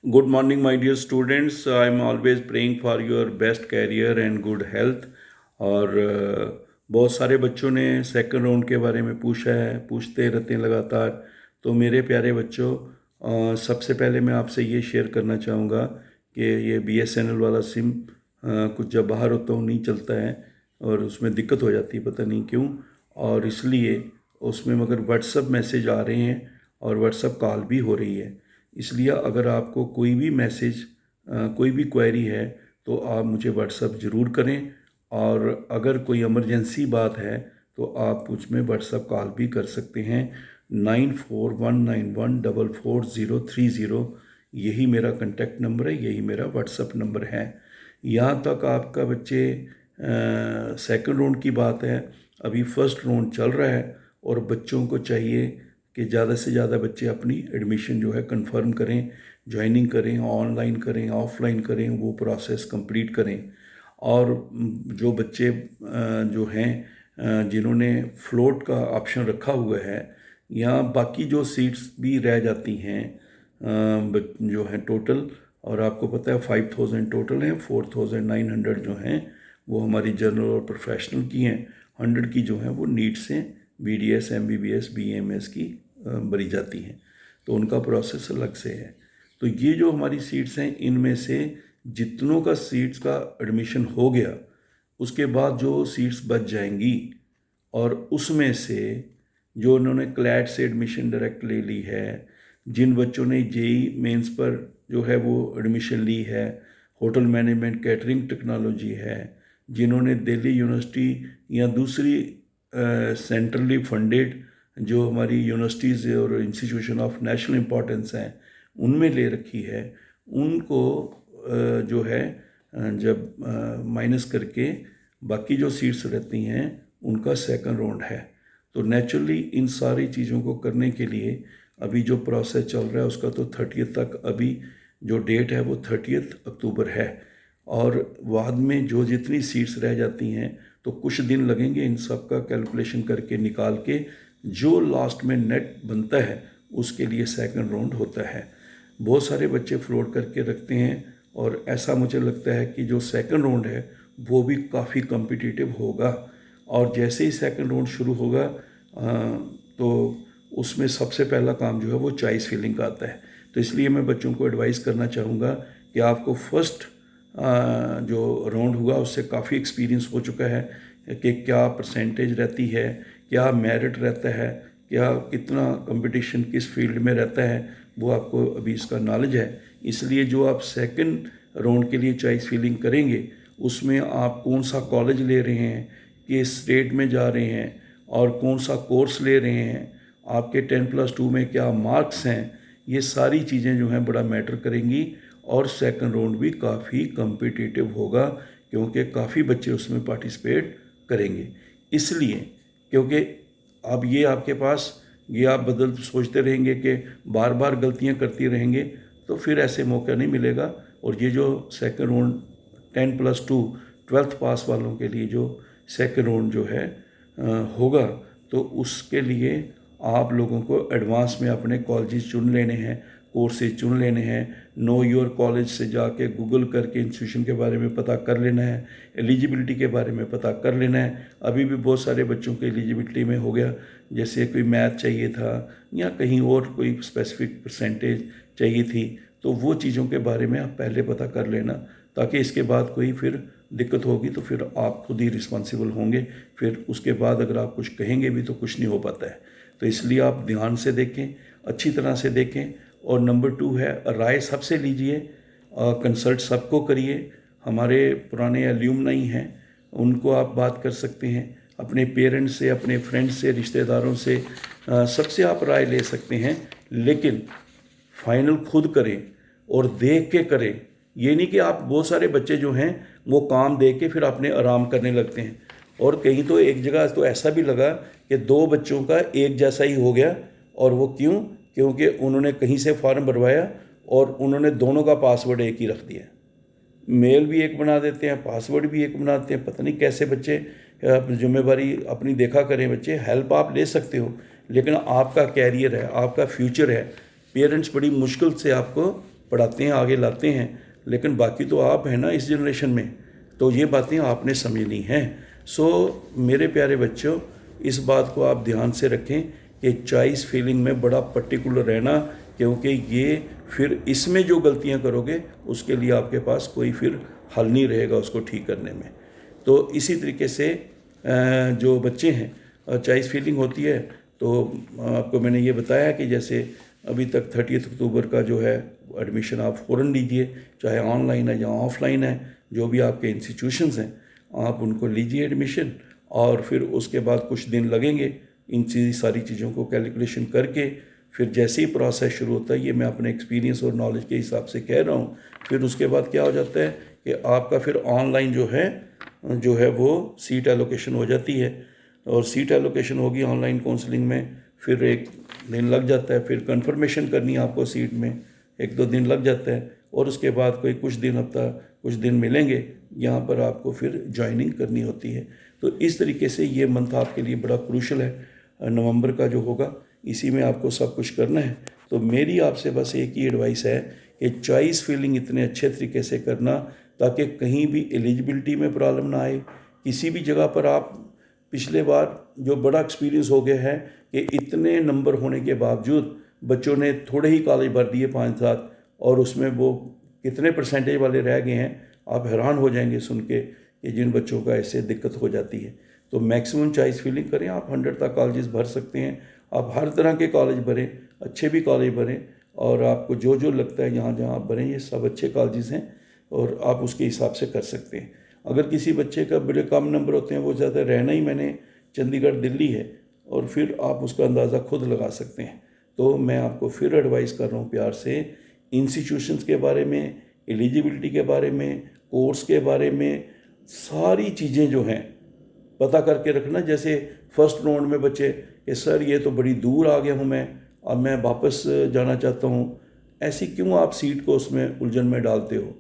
Good morning, my dear students. I'm always praying for your best career and good health. और बहुत सारे बच्चों ने सेकंड राउंड के बारे में पूछा है, पूछते रहते हैं लगातार। तो मेरे प्यारे बच्चों, सबसे पहले मैं आपसे ये शेयर करना चाहूँगा कि ये BSNL वाला सिम कुछ जब बाहर होता हूँ नहीं चलता है और उसमें दिक्कत हो जाती है, पता नहीं क्यों। और इसलिए उसमें मगर व्हाट्सअप मैसेज आ रहे हैं और व्हाट्सअप कॉल भी हो रही है। इसलिए अगर आपको कोई भी मैसेज, कोई भी क्वेरी है तो आप मुझे व्हाट्सअप ज़रूर करें। और अगर कोई इमरजेंसी बात है तो आप मुझमें व्हाट्सअप कॉल भी कर सकते हैं। 9419144030, यही मेरा कॉन्टैक्ट नंबर है, यही मेरा व्हाट्सअप नंबर है। यहाँ तक आपका बच्चे सेकंड राउंड की बात है, अभी फर्स्ट राउंड चल रहा है और बच्चों को चाहिए कि ज़्यादा से ज़्यादा बच्चे अपनी एडमिशन जो है कंफर्म करें, ज्वाइनिंग करें, ऑनलाइन करें, ऑफलाइन करें, वो प्रोसेस कंप्लीट करें। और जो बच्चे जो हैं जिन्होंने फ्लोट का ऑप्शन रखा हुआ है, या बाकी जो सीट्स भी रह जाती हैं जो है टोटल, और आपको पता है 5000 टोटल हैं, 4900 जो हैं वो हमारी जनरल और प्रोफेशनल की हैं, 100 की जो हैं वो नीट से BDS, MBBS, BAMS की भरी जाती हैं। तो उनका प्रोसेस अलग से है। तो ये जो हमारी सीट्स हैं, इनमें से जितनों का सीट्स का एडमिशन हो गया, उसके बाद जो सीट्स बच जाएंगी और उसमें से जो उन्होंने क्लैट से एडमिशन डायरेक्ट ले ली है, जिन बच्चों ने JEE मेंस पर जो है वो एडमिशन ली है, होटल मैनेजमेंट कैटरिंग टेक्नोलॉजी है, जिन्होंने दिल्ली यूनिवर्सिटी या दूसरी सेंट्रली फंडेड जो हमारी यूनिवर्सिटीज़ और इंस्टीट्यूशन ऑफ नेशनल इम्पोर्टेंस हैं उनमें ले रखी है, उनको जो है जब माइनस करके बाकी जो सीट्स रहती हैं उनका सेकंड राउंड है। तो नेचुरली इन सारी चीज़ों को करने के लिए अभी जो प्रोसेस चल रहा है उसका तो 30 तक, अभी जो डेट है वो 30 अक्टूबर है। और बाद में जो जितनी सीट्स रह जाती हैं तो कुछ दिन लगेंगे इन सब का कैलकुलेशन करके निकाल के जो लास्ट में नेट बनता है उसके लिए सेकंड राउंड होता है। बहुत सारे बच्चे फ्लोट करके रखते हैं और ऐसा मुझे लगता है कि जो सेकंड राउंड है वो भी काफ़ी कॉम्पिटिटिव होगा। और जैसे ही सेकंड राउंड शुरू होगा तो उसमें सबसे पहला काम जो है वो चॉइस फिलिंग का आता है। तो इसलिए मैं बच्चों को एडवाइस करना चाहूँगा कि आपको फर्स्ट जो राउंड हुआ उससे काफ़ी एक्सपीरियंस हो चुका है कि क्या परसेंटेज रहती है, क्या मेरिट रहता है, क्या कितना कंपटीशन किस फील्ड में रहता है, वो आपको अभी इसका नॉलेज है। इसलिए जो आप सेकंड राउंड के लिए चॉइस फिलिंग करेंगे उसमें आप कौन सा कॉलेज ले रहे हैं, किस स्टेट में जा रहे हैं और कौन सा कोर्स ले रहे हैं, आपके 10+2 में क्या मार्क्स हैं, ये सारी चीज़ें जो हैं बड़ा मैटर करेंगी। और सेकंड राउंड भी काफ़ी कम्पिटिटिव होगा क्योंकि काफ़ी बच्चे उसमें पार्टिसिपेट करेंगे। इसलिए क्योंकि अब ये आपके पास, ये आप बदल सोचते रहेंगे कि बार बार गलतियां करती रहेंगे तो फिर ऐसे मौका नहीं मिलेगा। और ये जो सेकंड राउंड 10+2 12th पास वालों के लिए जो सेकंड राउंड जो है होगा, तो उसके लिए आप लोगों को एडवांस में अपने कॉलेजेस चुन लेने हैं, कोर्सेज चुन लेने हैं। नो योर कॉलेज से जाके गूगल करके इंस्टीट्यूशन के बारे में पता कर लेना है, एलिजिबिलिटी के बारे में पता कर लेना है। अभी भी बहुत सारे बच्चों के एलिजिबिलिटी में हो गया, जैसे कोई मैथ चाहिए था या कहीं और कोई स्पेसिफिक परसेंटेज चाहिए थी, तो वो चीज़ों के बारे में आप पहले पता कर लेना, ताकि इसके बाद कोई फिर दिक्कत होगी तो फिर आप खुद ही रिस्पॉन्सिबल होंगे। फिर उसके बाद अगर आप कुछ कहेंगे भी तो कुछ नहीं हो पाता है। तो इसलिए आप ध्यान से देखें, अच्छी तरह से देखें। और नंबर 2 है, राय सबसे लीजिए, कंसल्ट सबको करिए। हमारे पुराने एल्यूमनाई हैं उनको आप बात कर सकते हैं, अपने पेरेंट्स से, अपने फ्रेंड्स से, रिश्तेदारों से, सबसे आप राय ले सकते हैं। लेकिन फाइनल खुद करें और देख के करें। ये नहीं कि आप, बहुत सारे बच्चे जो हैं वो काम देख के फिर अपने आराम करने लगते हैं। और कहीं तो एक जगह तो ऐसा भी लगा कि 2 बच्चों का एक जैसा ही हो गया। और वो क्यों? क्योंकि उन्होंने कहीं से फॉर्म भरवाया और उन्होंने दोनों का पासवर्ड एक ही रख दिया। मेल भी एक बना देते हैं, पासवर्ड भी एक बनाते हैं। पता नहीं कैसे बच्चे, जिम्मेवारी अपनी देखा करें बच्चे। हेल्प आप ले सकते हो लेकिन आपका कैरियर है, आपका फ्यूचर है। पेरेंट्स बड़ी मुश्किल से आपको पढ़ाते हैं, आगे लाते हैं, लेकिन बाकी तो आप हैं ना इस जनरेशन में, तो ये बातें आपने समझनी हैं। सो मेरे प्यारे बच्चों, इस बात को आप ध्यान से रखें कि चॉइस फिलिंग में बड़ा पर्टिकुलर रहना, क्योंकि ये फिर इसमें जो गलतियां करोगे उसके लिए आपके पास कोई फिर हल नहीं रहेगा उसको ठीक करने में। तो इसी तरीके से जो बच्चे हैं चॉइस फिलिंग होती है, तो आपको मैंने ये बताया कि जैसे अभी तक 30 अक्टूबर का जो है एडमिशन आप फ़ौरन लीजिए, चाहे ऑनलाइन है या ऑफलाइन है, जो भी आपके इंस्टीट्यूशंस हैं आप उनको लीजिए एडमिशन। और फिर उसके बाद कुछ दिन लगेंगे इन सारी चीज़ों को कैलकुलेशन करके, फिर जैसे ही प्रोसेस शुरू होता है, ये मैं अपने एक्सपीरियंस और नॉलेज के हिसाब से कह रहा हूँ, फिर उसके बाद क्या हो जाता है कि आपका फिर ऑनलाइन जो है वो सीट एलोकेशन हो जाती है। और सीट एलोकेशन होगी ऑनलाइन काउंसलिंग में, फिर 1 दिन लग जाता है, फिर कंफर्मेशन करनी है आपको सीट में 1-2 दिन लग जाता है, और उसके बाद कोई कुछ दिन मिलेंगे यहाँ पर आपको फिर ज्वाइनिंग करनी होती है। तो इस तरीके से ये मंथ आपके लिए बड़ा क्रूशल है नवंबर का जो होगा, इसी में आपको सब कुछ करना है। तो मेरी आपसे बस एक ही एडवाइस है कि चॉइस फिलिंग इतने अच्छे तरीके से करना ताकि कहीं भी एलिजिबिलिटी में प्रॉब्लम ना आए। किसी भी जगह पर आप पिछले बार जो बड़ा एक्सपीरियंस हो गया है कि इतने नंबर होने के बावजूद बच्चों ने थोड़े ही कॉलेज भर दिए 5-7, और उसमें वो कितने परसेंटेज वाले रह गए हैं, आप हैरान हो जाएंगे सुन के कि जिन बच्चों का ऐसे दिक्कत हो जाती है। तो मैक्सिमम चॉइस फिलिंग करें, आप 100 तक कॉलेजेस भर सकते हैं, आप हर तरह के कॉलेज भरें, अच्छे भी कॉलेज भरें, और आपको जो जो लगता है जहाँ जहाँ आप भरें ये सब अच्छे कॉलेजेस हैं और आप उसके हिसाब से कर सकते हैं। अगर किसी बच्चे का बड़े कम नंबर होते हैं, वो ज़्यादा रहना ही मैंने चंडीगढ़ दिल्ली है, और फिर आप उसका अंदाज़ा खुद लगा सकते हैं। तो मैं आपको फिर एडवाइस कर रहा हूँ प्यार से, इंस्टीट्यूशंस के बारे में, एलिजिबिलिटी के बारे में, कोर्स के बारे में, सारी चीज़ें जो हैं पता करके रखना। जैसे फर्स्ट राउंड में बच्चे कि सर ये तो बड़ी दूर आ गया हूँ मैं, अब मैं वापस जाना चाहता हूँ, ऐसी क्यों आप सीट को उसमें उलझन में डालते हो?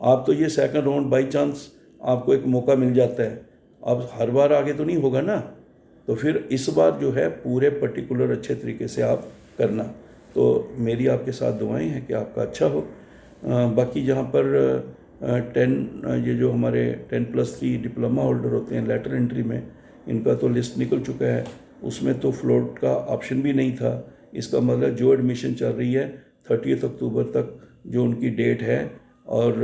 आप तो ये सेकंड राउंड बाई चांस आपको एक मौका मिल जाता है, अब हर बार आगे तो नहीं होगा ना। तो फिर इस बार जो है पूरे पर्टिकुलर अच्छे तरीके से आप करना। तो मेरी आपके साथ दुआएं हैं कि आपका अच्छा हो। बाकी जहाँ पर 10 ये जो हमारे 10+3 डिप्लोमा होल्डर होते हैं लेटर एंट्री में, इनका तो लिस्ट निकल चुका है, उसमें तो फ्लोट का ऑप्शन भी नहीं था। इसका मतलब जो एडमिशन चल रही है 30 अक्टूबर तक जो उनकी डेट है, और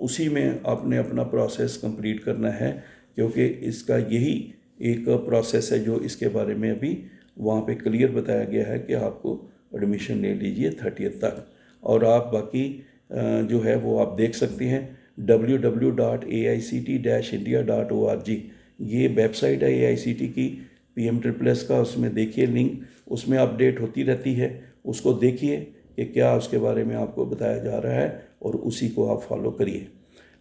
उसी में आपने अपना प्रोसेस कंप्लीट करना है, क्योंकि इसका यही एक प्रोसेस है जो इसके बारे में अभी वहाँ पे क्लियर बताया गया है कि आपको एडमिशन ले लीजिए 30 तक। और आप बाकी जो है वो आप देख सकते हैं www.aict-india.org, ये वेबसाइट है AICT की PM++ का, उसमें देखिए लिंक, उसमें अपडेट होती रहती है, उसको देखिए कि क्या उसके बारे में आपको बताया जा रहा है और उसी को आप फॉलो करिए।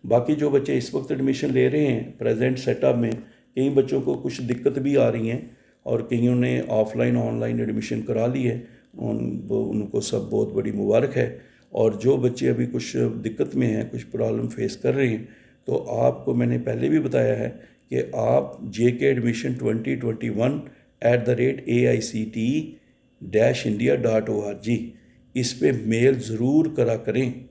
बाकी जो बच्चे इस वक्त एडमिशन ले रहे हैं प्रेजेंट सेटअप में, कई बच्चों को कुछ दिक्कत भी आ रही हैं और कईयों ने ऑफलाइन ऑनलाइन एडमिशन करा ली है, उनको सब बहुत बड़ी मुबारक है। और जो बच्चे अभी कुछ दिक्कत में हैं, कुछ प्रॉब्लम फेस कर रहे हैं, तो आपको मैंने पहले भी बताया है कि आप JK एडमिशन 2021@AICTE-India.org इस पे मेल ज़रूर करा करें,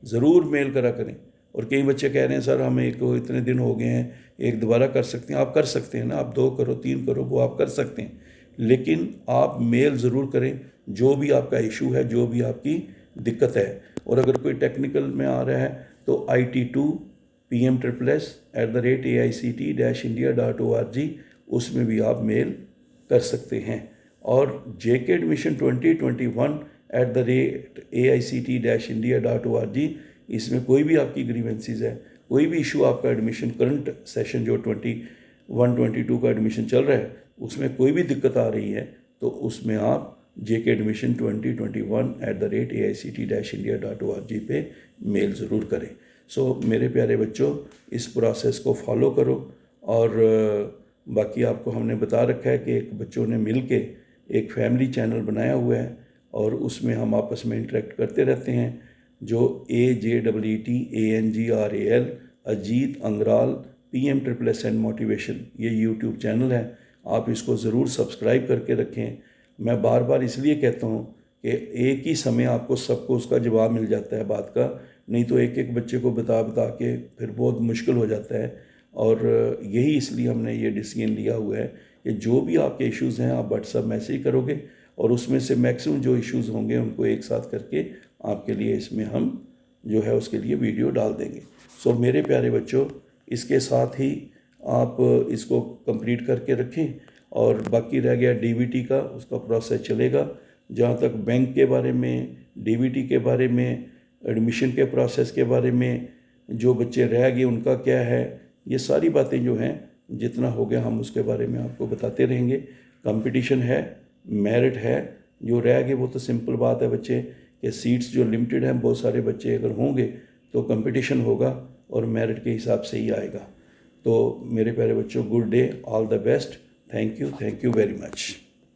ज़रूर मेल करा करें। और कई बच्चे कह रहे हैं सर हमें को इतने दिन हो गए हैं, एक दोबारा कर सकते हैं, आप कर सकते हैं ना, आप 2 करो 3 करो वो आप कर सकते हैं, लेकिन आप मेल ज़रूर करें जो भी आपका इशू है, जो भी आपकी दिक्कत है। और अगर कोई टेक्निकल में आ रहा है तो IT2PM++@AICT-India.org उसमें भी आप मेल कर सकते हैं। और JK एडमिशन 2021@AICT-India.org इसमें कोई भी आपकी ग्रीवेंसीज है, कोई भी इशू आपका एडमिशन करंट सेशन जो 21-22 का एडमिशन चल रहा है उसमें कोई भी दिक्कत आ रही है, तो उसमें आप JK एडमिशन 2021@AICT-India.org पे मेल ज़रूर करें। सो मेरे प्यारे बच्चों, इस प्रोसेस को फॉलो करो। और बाकी आपको हमने बता रखा है कि एक बच्चों ने मिल के एक फैमिली चैनल बनाया हुआ है और उसमें हम आपस में इंटरेक्ट करते रहते हैं, जो AJEETANGRAL Ajit Angral PM++ motivation, ये यूट्यूब चैनल है, आप इसको ज़रूर सब्सक्राइब करके रखें। मैं बार बार इसलिए कहता हूँ कि एक ही समय आपको सबको उसका जवाब मिल जाता है बात का, नहीं तो एक एक बच्चे को बता बता के फिर बहुत मुश्किल हो जाता है। और यही इसलिए हमने ये डिसीजन लिया हुआ है कि जो भी आपके इश्यूज़ हैं आप व्हाट्सएप मैसेज करोगे और उसमें से मैक्सिमम जो इश्यूज़ होंगे उनको एक साथ करके आपके लिए इसमें हम जो है उसके लिए वीडियो डाल देंगे। सो मेरे प्यारे बच्चों, इसके साथ ही आप इसको कंप्लीट करके रखें। और बाकी रह गया डीबीटी का, उसका प्रोसेस चलेगा। जहाँ तक बैंक के बारे में, डीबीटी के बारे में, एडमिशन के प्रोसेस के बारे में, जो बच्चे रह गए उनका क्या है, ये सारी बातें जो हैं जितना हो गया हम उसके बारे में आपको बताते रहेंगे। कंपटीशन है, मेरिट है, जो रह गए वो तो सिंपल बात है बच्चे कि सीट्स जो लिमिटेड हैं, बहुत सारे बच्चे अगर होंगे तो कंपटीशन होगा और मेरिट के हिसाब से ही आएगा। तो मेरे प्यारे बच्चों, good day, all the best, thank you very much.